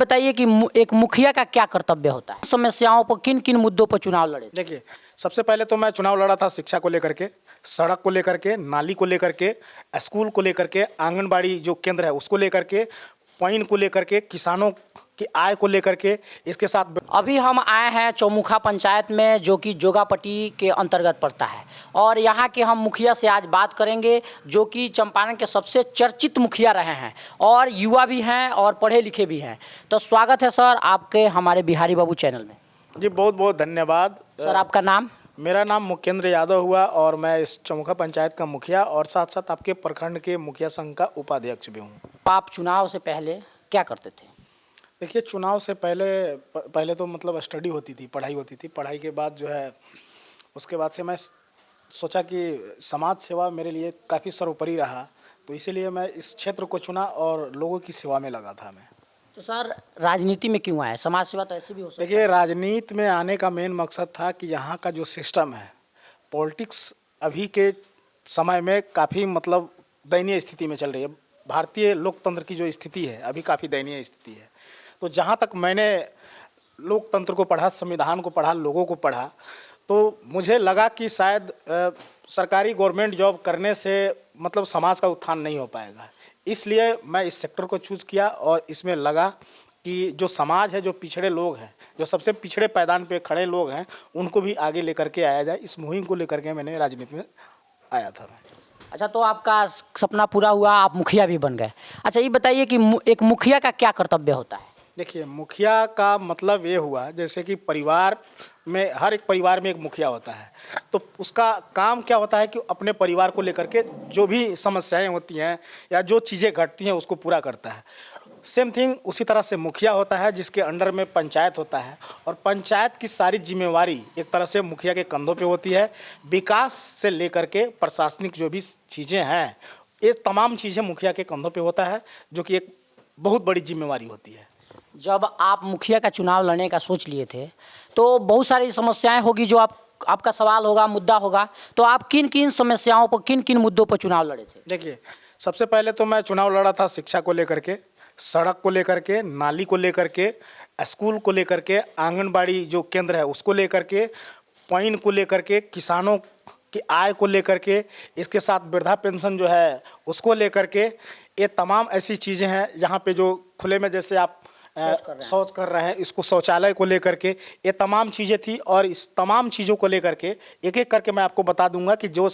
बताइए कि एक मुखिया का क्या कर्तव्य होता है, समस्याओं पर किन किन मुद्दों पर चुनाव लड़े? देखिए, सबसे पहले तो मैं चुनाव लड़ा था शिक्षा को लेकर के, सड़क को लेकर के, नाली को लेकर के, स्कूल को लेकर के, आंगनबाड़ी जो केंद्र है उसको लेकर के, पानी को लेकर के, किसानों की आय को लेकर के, इसके साथ अभी हम आए हैं चौमुखा पंचायत में, जो कि जोगापट्टी के अंतर्गत पड़ता है, और यहाँ के हम मुखिया से आज बात करेंगे, जो कि चंपारण के सबसे चर्चित मुखिया रहे हैं और युवा भी हैं और पढ़े लिखे भी हैं। तो स्वागत है सर आपके हमारे बिहारी बाबू चैनल में। जी बहुत बहुत धन्यवाद। सर आपका नाम? मेरा नाम मुकेंद्र यादव हुआ और मैं इस चौमुखा पंचायत का मुखिया और साथ साथ आपके प्रखंड के मुखिया संघ का उपाध्यक्ष भी हूँ। आप चुनाव से पहले क्या करते थे? देखिए, चुनाव से पहले तो मतलब स्टडी होती थी, पढ़ाई होती थी। पढ़ाई के बाद जो है उसके बाद से मैं सोचा कि समाज सेवा मेरे लिए काफ़ी सर्वोपरि रहा, तो इसीलिए मैं इस क्षेत्र को चुना और लोगों की सेवा में लगा था मैं। तो सर राजनीति में क्यों आए? समाज सेवा तो ऐसे भी हो सकती है। देखिए, राजनीति में आने का मेन मकसद था कि यहाँ का जो सिस्टम है, पॉलिटिक्स अभी के समय में काफ़ी मतलब दयनीय स्थिति में चल रही है। भारतीय लोकतंत्र की जो स्थिति है अभी काफ़ी दयनीय स्थिति है। तो जहाँ तक मैंने लोकतंत्र को पढ़ा, संविधान को पढ़ा, लोगों को पढ़ा, तो मुझे लगा कि शायद सरकारी गवर्नमेंट जॉब करने से मतलब समाज का उत्थान नहीं हो पाएगा। इसलिए मैं इस सेक्टर को चूज़ किया और इसमें लगा कि जो समाज है, जो पिछड़े लोग हैं, जो सबसे पिछड़े पायदान पे खड़े लोग हैं, उनको भी आगे लेकर के आया जाए। इस मुहिम को लेकर के मैंने राजनीति में आया था मैं। अच्छा, तो आपका सपना पूरा हुआ, आप मुखिया भी बन गए। अच्छा, ये बताइए कि एक मुखिया का क्या कर्तव्य होता है? देखिए, मुखिया का मतलब ये हुआ जैसे कि परिवार में हर एक परिवार में एक मुखिया होता है, तो उसका काम क्या होता है कि अपने परिवार को लेकर के जो भी समस्याएं होती हैं या जो चीज़ें घटती हैं उसको पूरा करता है। सेम थिंग उसी तरह से मुखिया होता है, जिसके अंडर में पंचायत होता है और पंचायत की सारी जिम्मेवारी एक तरह से मुखिया के कंधों पे होती है। विकास से लेकर के प्रशासनिक जो भी चीज़ें हैं, ये तमाम चीज़ें मुखिया के कंधों पे होता है, जो कि एक बहुत बड़ी जिम्मेवारी होती है। जब आप मुखिया का चुनाव लड़ने का सोच लिए थे तो बहुत सारी समस्याएं होगी, जो आपका सवाल होगा, मुद्दा होगा, तो आप किन किन समस्याओं पर, किन किन मुद्दों पर चुनाव लड़े थे? देखिए, सबसे पहले तो मैं चुनाव लड़ा था शिक्षा को लेकर के, सड़क को लेकर के, नाली को लेकर के, स्कूल को लेकर के, आंगनबाड़ी जो केंद्र है उसको लेकर के, पानी को लेकर के, किसानों की आय को लेकर के, इसके साथ वृद्धा पेंशन जो है उसको लेकर के। ये तमाम ऐसी चीज़ें हैं यहाँ पे जो खुले में जैसे आप शौच कर रहे हैं, इसको शौचालय को लेकर के, ये तमाम चीज़ें थी। और इस तमाम चीज़ों को लेकर के एक एक करके मैं आपको बता दूंगा कि जो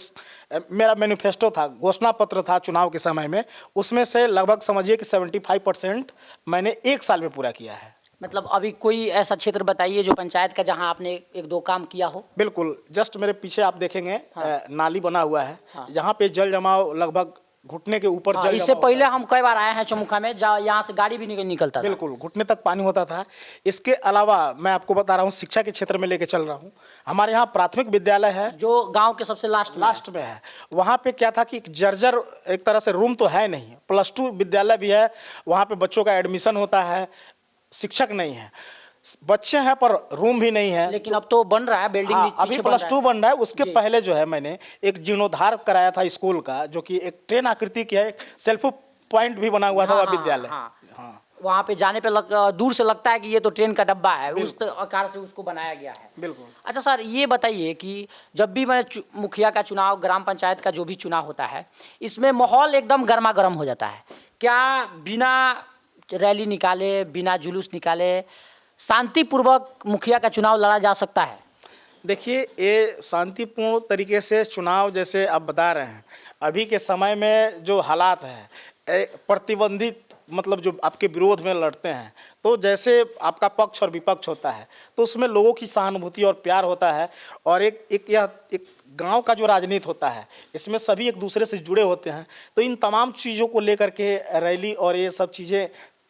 मेरा मैनिफेस्टो था, घोषणा पत्र था चुनाव के समय में, उसमें से लगभग समझिए कि 75% मैंने एक साल में पूरा किया है। मतलब अभी कोई ऐसा क्षेत्र बताइए जो पंचायत का, जहां आपने एक दो काम किया हो। बिल्कुल, जस्ट मेरे पीछे आप देखेंगे नाली बना हुआ है। यहाँ पे जल जमाव लगभग घुटने के ऊपर जल इससे जमाव पहले हम कई बार आए हैं चौमुखा में, जहाँ यहाँ से गाड़ी भी निकलता था। बिल्कुल, घुटने तक पानी होता था। इसके अलावा मैं आपको बता रहा हूँ, शिक्षा के क्षेत्र में लेके चल रहा हूँ। हमारे यहाँ प्राथमिक विद्यालय है जो गांव के सबसे लास्ट में है। वहाँ पे क्या था कि जर्जर एक तरह से रूम तो है नहीं, +2 विद्यालय भी है, वहाँ पे बच्चों का एडमिशन होता है, शिक्षक नहीं है, बच्चे हैं पर रूम भी नहीं है। लेकिन अब तो बन रहा है, बिल्डिंग भी अभी +2 बन रहा है। उसके पहले जो है मैंने एक जीर्णोद्धार कराया था स्कूल का, जो कि एक ट्रेन आकृति की है, एक सेल्फ पॉइंट भी बना हुआ था वह विद्यालय। वहाँ पे जाने पे दूर से लगता है कि ये तो ट्रेन का डब्बा है, उस आकार से उसको बनाया गया है। बिल्कुल। अच्छा सर, ये बताइए कि जब भी मैं मुखिया का चुनाव, ग्राम पंचायत का जो भी चुनाव होता है, इसमें माहौल एकदम गर्मा गर्म हो जाता है। क्या बिना रैली निकाले, बिना जुलूस निकाले शांतिपूर्वक मुखिया का चुनाव लड़ा जा सकता है? देखिए, ये शांतिपूर्ण तरीके से चुनाव, जैसे आप बता रहे हैं, अभी के समय में जो हालात है, प्रतिबंधित मतलब जो आपके विरोध में लड़ते हैं, तो जैसे आपका पक्ष और विपक्ष होता है, तो उसमें लोगों की सहानुभूति और प्यार होता है। और एक गांव का जो राजनीति होता है, इसमें सभी एक दूसरे से जुड़े होते हैं। तो इन तमाम चीज़ों को लेकर के रैली और ये सब चीज़ें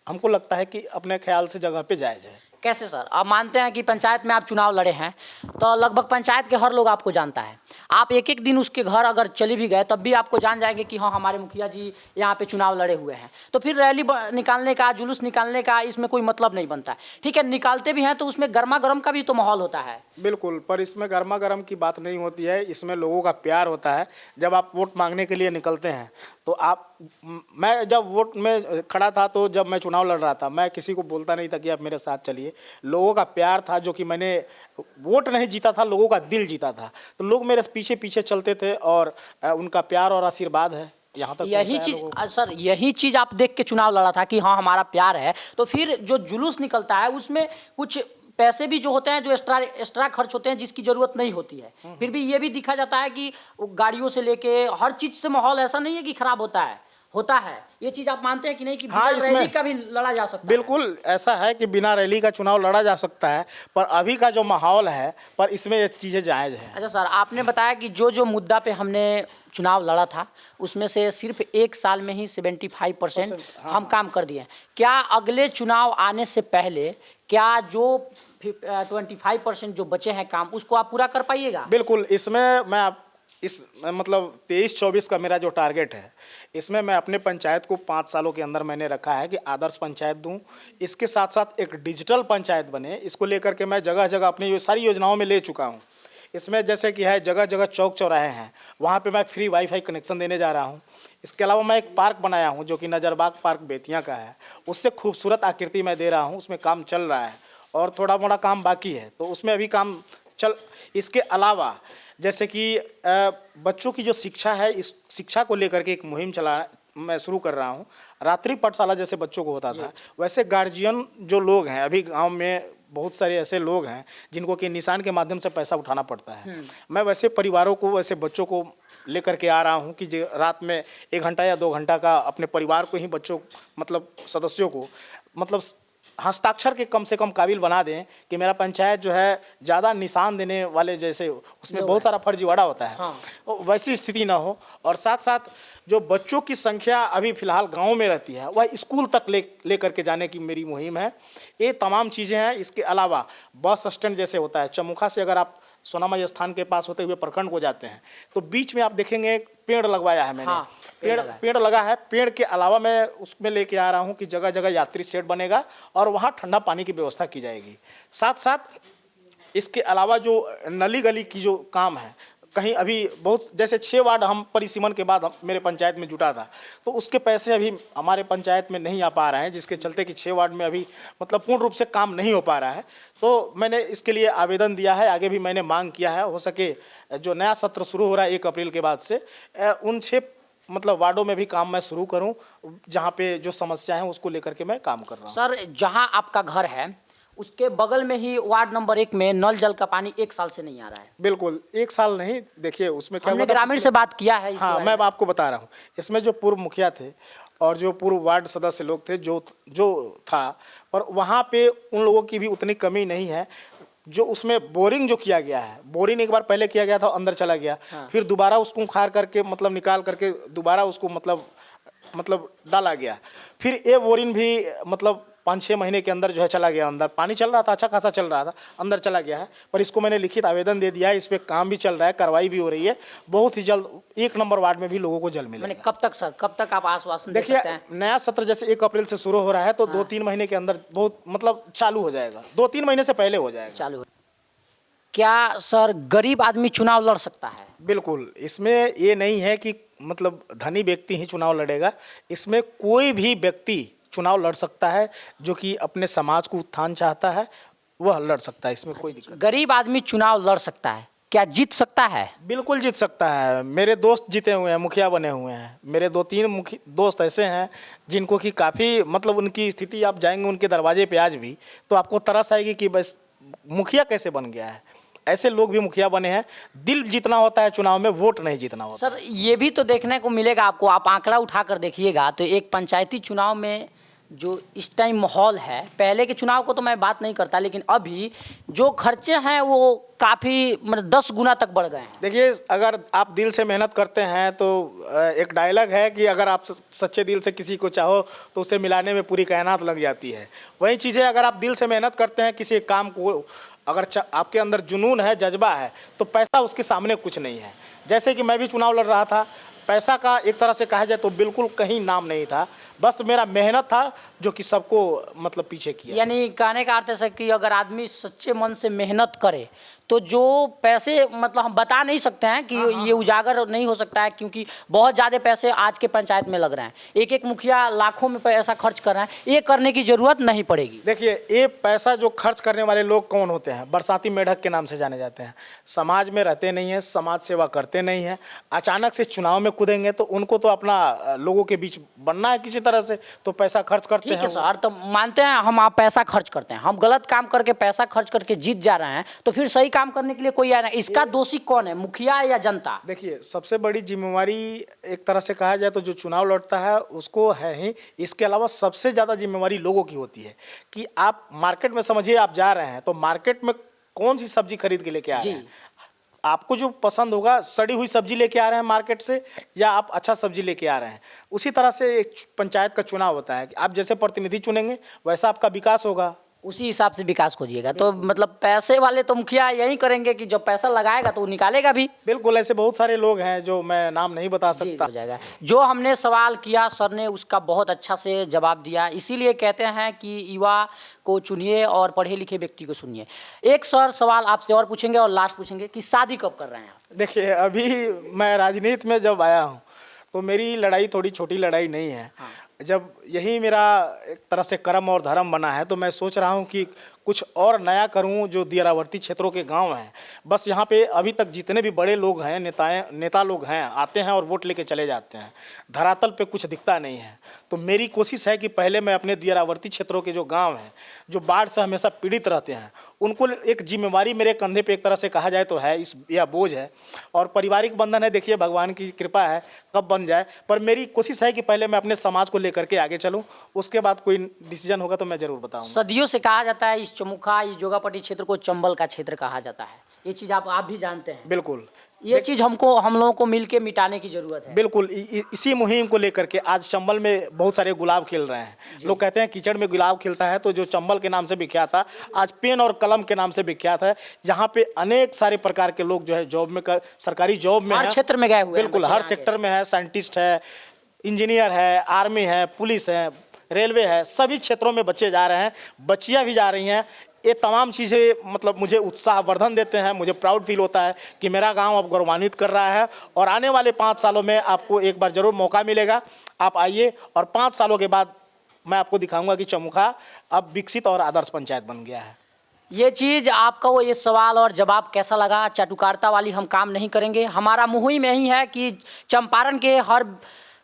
हमको लगता है कि अपने ख्याल से जगह पे जायज़ है। कैसे सर? अब मानते हैं कि पंचायत में आप चुनाव लड़े हैं, तो लगभग पंचायत के हर लोग आपको जानता है। आप एक एक दिन उसके घर अगर चले भी गए तब भी आपको जान जाएंगे कि हाँ, हमारे मुखिया जी यहाँ पे चुनाव लड़े हुए हैं। तो फिर रैली निकालने का, जुलूस निकालने का इसमें कोई मतलब नहीं बनता है। ठीक है, निकालते भी हैं तो उसमें गर्मा गर्म का भी तो माहौल होता है। बिल्कुल, पर इसमें गर्मा गर्म की बात नहीं होती है, इसमें लोगों का प्यार होता है। जब आप वोट मांगने के लिए निकलते हैं तो मैं जब वोट में खड़ा था, तो जब मैं चुनाव लड़ रहा था, मैं किसी को बोलता नहीं था कि आप मेरे साथ चलिए। लोगों का प्यार था, जो कि मैंने वोट नहीं जीता था, लोगों का दिल जीता था। तो लोग मेरे पीछे पीछे चलते थे और उनका प्यार और आशीर्वाद है यहाँ तक यही पहुँचाया चीज लोगों को। सर, यही चीज आप देख के चुनाव लड़ा था कि हाँ, हमारा प्यार है। तो फिर जो जुलूस निकलता है उसमें कुछ पैसे भी जो होते हैं, जो एक्स्ट्रा खर्च होते हैं, जिसकी जरूरत नहीं होती है, फिर भी ये भी दिखा जाता है कि गाड़ियों से लेके हर चीज से माहौल ऐसा नहीं है कि खराब होता है। ये चीज आप मानते हैं कि नहीं कि हाँ, बिना रैली का भी लड़ा जा सकता है? बिल्कुल ऐसा है कि बिना रैली का चुनाव लड़ा जा सकता है, पर अभी का जो माहौल है, पर इसमें ये चीज़ें जायज़ हैं। अच्छा सर, आपने बताया कि जो मुद्दा पे हमने चुनाव लड़ा था उसमें से सिर्फ एक साल में ही 75% हम काम कर दिए हैं। क्या अगले चुनाव आने से पहले क्या जो 25% जो बचे हैं काम, उसको आप पूरा कर पाइएगा? बिल्कुल, इसमें मतलब 23-24 का मेरा जो टारगेट है, इसमें मैं अपने पंचायत को 5 सालों के अंदर मैंने रखा है कि आदर्श पंचायत दूं। इसके साथ साथ एक डिजिटल पंचायत बने, इसको लेकर के मैं जगह जगह अपनी सारी योजनाओं में ले चुका हूं। इसमें जैसे कि है, जगह जगह चौक चौराहे हैं, वहाँ पे मैं फ्री वाईफाई कनेक्शन देने जा रहा हूँ। इसके अलावा मैं एक पार्क बनाया हूँ जो कि नज़रबाग पार्क बेतिया का है, उससे खूबसूरत आकृति मैं दे रहा हूँ। उसमें काम चल रहा है और थोड़ा मोड़ा काम बाकी है, तो उसमें अभी काम इसके अलावा जैसे कि बच्चों की जो शिक्षा है, इस शिक्षा को लेकर के एक मुहिम मैं शुरू कर रहा हूँ। रात्रि पाठशाला जैसे बच्चों को होता था, वैसे गार्जियन जो लोग हैं, अभी गांव में बहुत सारे ऐसे लोग हैं जिनको कि निशान के माध्यम से पैसा उठाना पड़ता है। मैं वैसे परिवारों को, वैसे बच्चों को लेकर के आ रहा हूँ कि रात में 1 घंटा या 2 घंटा का अपने परिवार को ही, बच्चों मतलब सदस्यों को, मतलब हस्ताक्षर के कम से कम काबिल बना दें कि मेरा पंचायत जो है ज़्यादा निशान देने वाले, जैसे उसमें बहुत सारा फर्जीवाड़ा होता है, हाँ। वैसी स्थिति ना हो। और साथ साथ जो बच्चों की संख्या अभी फ़िलहाल गांव में रहती है, वह स्कूल तक ले करके जाने की मेरी मुहिम है। ये तमाम चीज़ें हैं। इसके अलावा बस स्टैंड जैसे होता है, चमुखा से अगर आप सोनामाई स्थान के पास होते हुए प्रखंड को जाते हैं, तो बीच में आप देखेंगे एक पेड़ लगवाया है मैंने। हाँ, पेड़ लगा है। पेड़ के अलावा मैं उसमें लेके आ रहा हूँ कि जगह जगह यात्री शेड बनेगा और वहाँ ठंडा पानी की व्यवस्था की जाएगी। साथ साथ इसके अलावा जो नली गली की जो काम है, कहीं अभी बहुत, जैसे 6 वार्ड हम परिसीमन के बाद मेरे पंचायत में जुटा था, तो उसके पैसे अभी हमारे पंचायत में नहीं आ पा रहे हैं, जिसके चलते कि 6 वार्ड में अभी मतलब पूर्ण रूप से काम नहीं हो पा रहा है। तो मैंने इसके लिए आवेदन दिया है, आगे भी मैंने मांग किया है, हो सके जो नया सत्र शुरू हो रहा है 1 अप्रैल के बाद से, उन 6 मतलब वार्डों में भी काम मैं शुरू करूं, जहां पे जो समस्या है उसको लेकर के मैं काम कर रहा हूं। सर, जहां आपका घर है उसके बगल में ही वार्ड नंबर 1 में नल जल का पानी 1 साल से नहीं आ रहा है। बिल्कुल, 1 साल नहीं, देखिए उसमें क्या, हमने ग्रामीण से बात किया है। हाँ, मैं आपको बता रहा हूँ। इसमें जो पूर्व मुखिया थे और जो पूर्व वार्ड सदस्य लोग थे, जो था, पर वहाँ पे उन लोगों की भी उतनी कमी नहीं है। जो उसमें बोरिंग जो किया गया है, बोरिंग एक बार पहले किया गया था, अंदर चला गया, हाँ। फिर दोबारा उसको उखाड़ करके मतलब निकाल करके दोबारा उसको मतलब डाला गया। फिर ये बोरिंग भी मतलब 5-6 महीने के अंदर जो है चला गया अंदर। पानी चल रहा था, अच्छा खासा चल रहा था, अंदर चला गया है। पर इसको मैंने लिखित आवेदन दे दिया है, इस पर काम भी चल रहा है, कार्रवाई भी हो रही है। बहुत ही जल्द 1 नंबर वार्ड में भी लोगों को जल मिलेगा। कब तक सर, कब तक आप आश्वासन दे सकते हैं? नया सत्र जैसे 1 अप्रैल से शुरू हो रहा है, तो 2-3 महीने के अंदर बहुत मतलब चालू हो जाएगा। 2-3 महीने से पहले हो जाएगा चालू। क्या सर गरीब आदमी चुनाव लड़ सकता है? बिल्कुल, इसमें ये नहीं है कि मतलब धनी व्यक्ति ही चुनाव लड़ेगा। इसमें कोई भी व्यक्ति चुनाव लड़ सकता है, जो कि अपने समाज को उत्थान चाहता है, वह लड़ सकता है। इसमें कोई दिक्कत नहीं। गरीब आदमी चुनाव लड़ सकता है, क्या जीत सकता है? बिल्कुल जीत सकता है। मेरे दोस्त जीते हुए हैं, मुखिया बने हुए हैं। मेरे 2-3 दोस्त ऐसे हैं जिनको कि काफ़ी मतलब उनकी स्थिति, आप जाएंगे उनके दरवाजे पे आज भी, तो आपको तरस आएगी कि बस मुखिया कैसे बन गया है। ऐसे लोग भी मुखिया बने हैं। दिल जीतना होता है चुनाव में, वोट नहीं जीतना होता। सर, ये भी तो देखने को मिलेगा आपको, आप आंकड़ा उठा कर देखिएगा तो एक पंचायती चुनाव में जो इस टाइम माहौल है, पहले के चुनाव को तो मैं बात नहीं करता, लेकिन अभी जो खर्चे हैं वो काफ़ी मतलब 10 गुना तक बढ़ गए हैं। देखिए, अगर आप दिल से मेहनत करते हैं तो एक डायलॉग है कि अगर आप सच्चे दिल से किसी को चाहो तो उसे मिलाने में पूरी कायनात लग जाती है। वही चीज़ें अगर आप दिल से मेहनत करते हैं किसी काम को, अगर आपके अंदर जुनून है, जज्बा है, तो पैसा उसके सामने कुछ नहीं है। जैसे कि मैं भी चुनाव लड़ रहा था, पैसा का एक तरह से कहा जाए तो बिल्कुल कहीं नाम नहीं था, बस मेरा मेहनत था जो कि सबको मतलब पीछे किया। यानी कहने का अर्थ है कि अगर आदमी सच्चे मन से मेहनत करे तो जो पैसे मतलब हम बता नहीं सकते हैं कि ये उजागर नहीं हो सकता है, क्योंकि बहुत ज़्यादा पैसे आज के पंचायत में लग रहे हैं। एक एक मुखिया लाखों में पैसा खर्च कर रहे हैं, ये करने की ज़रूरत नहीं पड़ेगी। देखिए, ये पैसा जो खर्च करने वाले लोग कौन होते हैं? बरसाती मेढक के नाम से जाने जाते हैं। समाज में रहते नहीं हैं, समाज सेवा करते नहीं हैं, अचानक से चुनाव में कूदेंगे तो उनको तो अपना लोगों के बीच बनना है किसी तरह से, तो पैसा खर्च करते ठीक हैं। है सर, तो मानते हैं हम, आप पैसा खर्च करते हैं, हम गलत काम करके पैसा खर्च करके जीत जा रहे हैं, तो फिर सही काम करने के लिए कोई आया नहीं। इसका दोषी कौन है, मुखिया या जनता? देखिए, सबसे बड़ी जिम्मेवारी एक तरह से कहा जाए तो जो चुनाव लड़ता है उसको है ही। इसके अलावा सबसे ज़्यादा जिम्मेवारी लोगों की होती है कि आप मार्केट में, समझिए आप जा रहे हैं तो मार्केट में कौन सी सब्जी खरीद के लेके आ रहे हैं। आपको जो पसंद होगा, सड़ी हुई सब्जी लेके आ रहे हैं मार्केट से, या आप अच्छा सब्जी लेके आ रहे हैं। उसी तरह से एक पंचायत का चुनाव होता है कि आप जैसे प्रतिनिधि चुनेंगे वैसा आपका विकास होगा, उसी हिसाब से विकास खोजिएगा। तो मतलब पैसे वाले तो मुखिया यही करेंगे कि जब पैसा लगाएगा तो वो निकालेगा भी। बिल्कुल, ऐसे बहुत सारे लोग हैं जो मैं नाम नहीं बता सकता। हो जाएगा। जो हमने सवाल किया सर ने उसका बहुत अच्छा से जवाब दिया। इसीलिए कहते हैं कि युवा को चुनिए और पढ़े लिखे व्यक्ति को सुनिए। एक सर सवाल आपसे और पूछेंगे और लास्ट पूछेंगे कि शादी कब कर रहे हैं आप? देखिए, अभी मैं राजनीति में जब आया हूँ तो मेरी लड़ाई थोड़ी छोटी लड़ाई नहीं है। जब यही मेरा एक तरह से कर्म और धर्म बना है तो मैं सोच रहा हूँ कि कुछ और नया करूँ। जो दियारावर्ती क्षेत्रों के गांव हैं, बस यहाँ पे अभी तक जितने भी बड़े लोग हैं, नेता लोग हैं, आते हैं और वोट लेके चले जाते हैं, धरातल पे कुछ दिखता नहीं है। तो मेरी कोशिश है कि पहले मैं अपने दियारावर्ती क्षेत्रों के जो गांव हैं, जो बाढ़ से हमेशा पीड़ित रहते हैं, उनको एक जिम्मेवारी मेरे कंधे पे एक तरह से कहा जाए तो है, यह बोझ है और पारिवारिक बंधन है। देखिए, भगवान की कृपा है, कब बन जाए, पर मेरी कोशिश है कि पहले मैं अपने समाज को लेकर के आगे चलूँ, उसके बाद कोई डिसीजन होगा तो मैं ज़रूर बताऊँगा। सदियों से कहा जाता है इस चमुखा, ये जोगापट्टी क्षेत्र को चंबल का क्षेत्र कहा जाता है। ये चीज़ आप भी जानते हैं। बिल्कुल, ये चीज़ हम लोगों को मिलके मिटाने की ज़रूरत है। बिल्कुल, इसी मुहिम को लेकर के आज चंबल में बहुत सारे गुलाब खिल रहे हैं। लोग कहते हैं कीचड़ में गुलाब खिलता है, तो जो चंबल के नाम से विख्यात था, आज पेन और कलम के नाम से विख्यात है। यहाँ पे अनेक सारे प्रकार के लोग जो है जॉब में, सरकारी जॉब में, हर क्षेत्र में गए हुए हैं। बिल्कुल, हर सेक्टर में है। साइंटिस्ट है, इंजीनियर है, आर्मी है, पुलिस है, रेलवे है, सभी क्षेत्रों में बच्चे जा रहे हैं, बच्चियाँ भी जा रही हैं। ये तमाम चीज़ें मतलब मुझे उत्साहवर्धन देते हैं। मुझे प्राउड फील होता है कि मेरा गांव अब गौरवान्वित कर रहा है और आने वाले 5 सालों में आपको एक बार ज़रूर मौका मिलेगा। आप आइए और 5 सालों के बाद मैं आपको दिखाऊंगा कि चमुखा अब विकसित और आदर्श पंचायत बन गया है। ये चीज़ आपका वो ये सवाल और जवाब कैसा लगा? चाटुकारिता वाली हम काम नहीं करेंगे। हमारा मुहिम यही है कि चंपारण के हर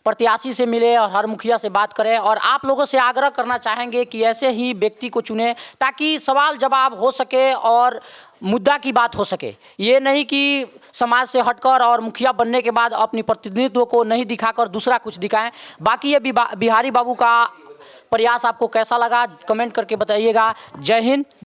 प्रत्याशी से मिले और हर मुखिया से बात करें, और आप लोगों से आग्रह करना चाहेंगे कि ऐसे ही व्यक्ति को चुने ताकि सवाल जवाब हो सके और मुद्दा की बात हो सके। ये नहीं कि समाज से हटकर और मुखिया बनने के बाद अपनी प्रतिनिधित्व को नहीं दिखाकर दूसरा कुछ दिखाएं। बाकी ये बिहारी बाबू का प्रयास आपको कैसा लगा कमेंट करके बताइएगा। जय हिंद।